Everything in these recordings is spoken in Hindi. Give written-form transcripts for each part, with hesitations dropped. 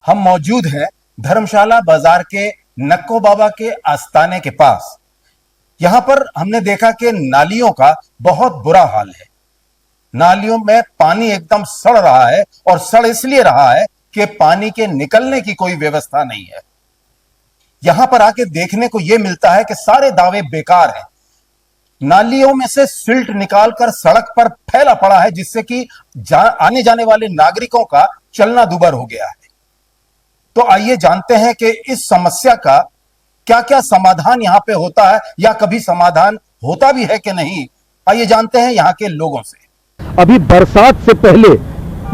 हम मौजूद हैं धर्मशाला बाजार के नक्को बाबा के आस्थाने के पास। यहां पर हमने देखा कि नालियों का बहुत बुरा हाल है। नालियों में पानी एकदम सड़ रहा है और सड़ इसलिए रहा है कि पानी के निकलने की कोई व्यवस्था नहीं है। यहां पर आके देखने को यह मिलता है कि सारे दावे बेकार हैं। नालियों में से सिल्ट निकालकर सड़क पर फैला पड़ा है, जिससे कि आने जाने वाले नागरिकों का चलना दूभर हो गया है। तो आइए जानते हैं कि इस समस्या का क्या क्या समाधान यहां पे होता है या कभी समाधान होता भी है कि नहीं। आइए जानते हैं यहां के लोगों से। अभी बरसात से पहले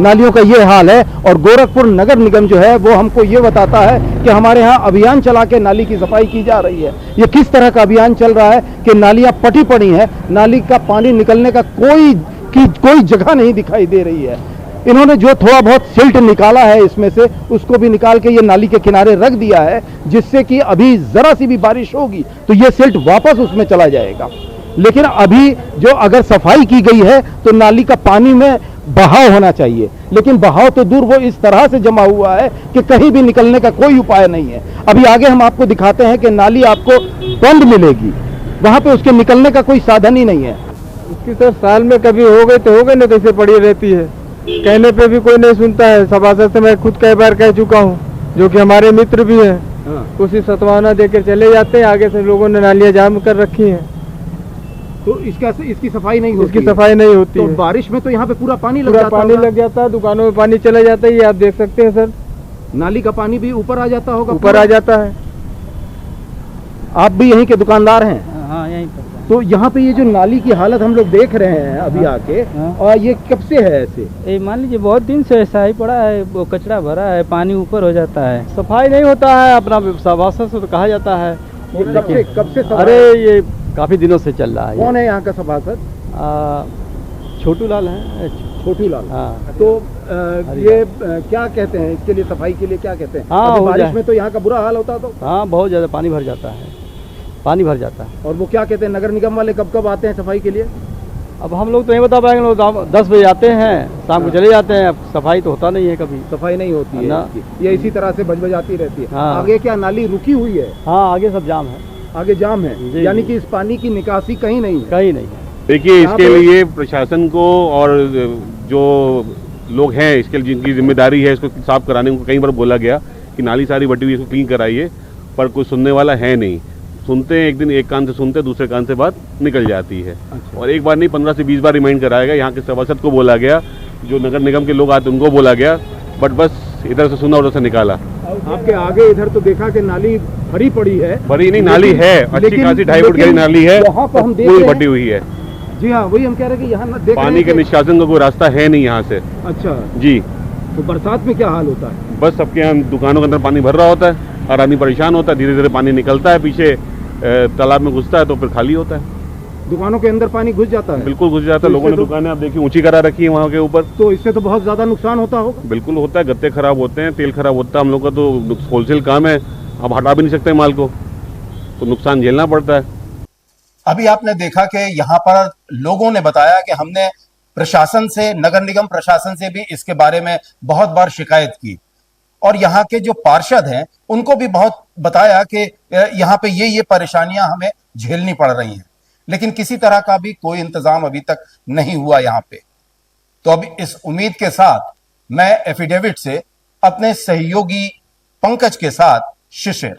नालियों का ये हाल है और गोरखपुर नगर निगम जो है वो हमको ये बताता है कि हमारे यहाँ अभियान चला के नाली की सफाई की जा रही है। ये किस तरह का अभियान चल रहा है कि नालियां पटी पड़ी हैं, नाली का पानी निकलने का कोई जगह नहीं दिखाई दे रही है। इन्होंने जो थोड़ा बहुत सिल्ट निकाला है इसमें से, उसको भी निकाल के ये नाली के किनारे रख दिया है, जिससे कि अभी जरा सी भी बारिश होगी तो ये सिल्ट वापस उसमें चला जाएगा। लेकिन अभी जो अगर सफाई की गई है तो नाली का पानी में बहाव होना चाहिए, लेकिन बहाव तो दूर, वो इस तरह से जमा हुआ है कि कहीं भी निकलने का कोई उपाय नहीं है। अभी आगे हम आपको दिखाते हैं कि नाली आपको बंद मिलेगी, वहां पे उसके निकलने का कोई साधन ही नहीं है। इसकी सर साल में कभी हो गई तो हो गई, नहीं कैसे पड़ी रहती है। कहने पे भी कोई नहीं सुनता है। सभासद से मैं खुद कई बार कह चुका हूँ, जो कि हमारे मित्र भी हैं। उसी सत्वाना देकर चले जाते हैं, आगे से लोगों ने नालियां जाम कर रखी हैं। तो इसकी सफाई नहीं होती, इसकी सफाई नहीं होती तो है। बारिश में तो यहाँ पे पूरा पानी लग जाता है, दुकानों में पानी चला जाता है, ये आप देख सकते हैं सर। नाली का पानी भी ऊपर आ जाता होगा, ऊपर आ जाता है। आप भी यहीं के दुकानदार हैं? हाँ, यहीं पर। तो यहाँ पे ये जो नाली की हालत हम लोग देख रहे हैं अभी आके, और ये कब से है ऐसे? ये मान लीजिए बहुत दिन से ऐसा ही पड़ा है, वो कचरा भरा है, पानी ऊपर हो जाता है। सफाई नहीं होता है, अपना सभासद से तो कहा जाता है। कब से अरे ये काफी दिनों से चल रहा है। कौन है यहाँ का सभासद? छोटू लाल है। छोटू लाल। हाँ। तो ये क्या कहते हैं इसके लिए, सफाई के लिए क्या कहते हैं? हाँ, बारिश में तो यहाँ का बुरा हाल होता तो। हाँ, बहुत ज्यादा पानी भर जाता है, पानी भर जाता है। और वो क्या कहते हैं, नगर निगम वाले कब कब आते हैं सफाई के लिए? अब हम लोग तो नहीं बता पाएंगे। लोग 10 बजे आते हैं, शाम को चले जाते हैं। अब सफाई तो होता नहीं है, कभी सफाई नहीं होती है ना। ये इसी तरह से बजबजाती रहती है। हाँ। आगे क्या नाली रुकी हुई है? हाँ, आगे सब जाम है। आगे जाम है, यानी कि इस पानी की निकासी कहीं नहीं है। कहीं नहीं है। देखिए, इसके लिए प्रशासन को और जो लोग हैं इसके लिए जिनकी जिम्मेदारी है इसको साफ कराने को कई बार बोला गया कि नाली सारी बटी हुई इसको क्लीन कराइए, पर कोई सुनने वाला है नहीं। सुनते हैं, एक दिन एक कान से सुनते हैं, दूसरे कान से बात निकल जाती है। अच्छा। और एक बार नहीं 15 से 20 बार रिमाइंड कराया गया। यहाँ के सभासद को बोला गया, जो नगर निगम के लोग आते उनको बोला गया, बट बस इधर से सुना उधर से निकाला। आपके आगे इधर तो देखा कि नाली भरी पड़ी है। भरी नहीं, नाली है, अच्छी खासी 2.5 फुट की नाली है, वहाँ पर हम देख पूरी रहे बटी हुई है। जी हाँ, वही हम कह रहे हैं कि यहाँ देख पानी के निष्कासन का कोई रास्ता है नहीं यहाँ से। अच्छा जी। तो बरसात में क्या हाल होता है? बस सबके यहाँ दुकानों के अंदर पानी भर रहा होता है और आदमी परेशान होता है। धीरे धीरे पानी निकलता है, पीछे तालाब में घुसता है तो फिर खाली होता है। दुकानों के अंदर पानी घुस जाता है? बिल्कुल घुस जाता है। लोगों ने दुकानें आप देखिए ऊंची करा रखी है वहाँ के ऊपर। तो इससे तो बहुत ज्यादा नुकसान होता होगा। बिल्कुल होता है, गत्ते खराब होते हैं, तेल खराब होता है। हम लोग का तो होलसेल काम है, आप हटा भी नहीं सकते माल को, तो नुकसान झेलना पड़ता है। अभी आपने देखा कि यहां पर लोगों ने बताया कि हमने प्रशासन से, नगर निगम प्रशासन से भी इसके बारे में बहुत बार शिकायत की, और यहाँ के जो पार्षद हैं उनको भी बहुत बताया कि यहाँ पे ये परेशानियां हमें झेलनी पड़ रही हैं, लेकिन किसी तरह का भी कोई इंतजाम अभी तक नहीं हुआ यहाँ पे। तो अब इस उम्मीद के साथ मैं एफिडेविट से अपने सहयोगी पंकज के साथ शिशिर।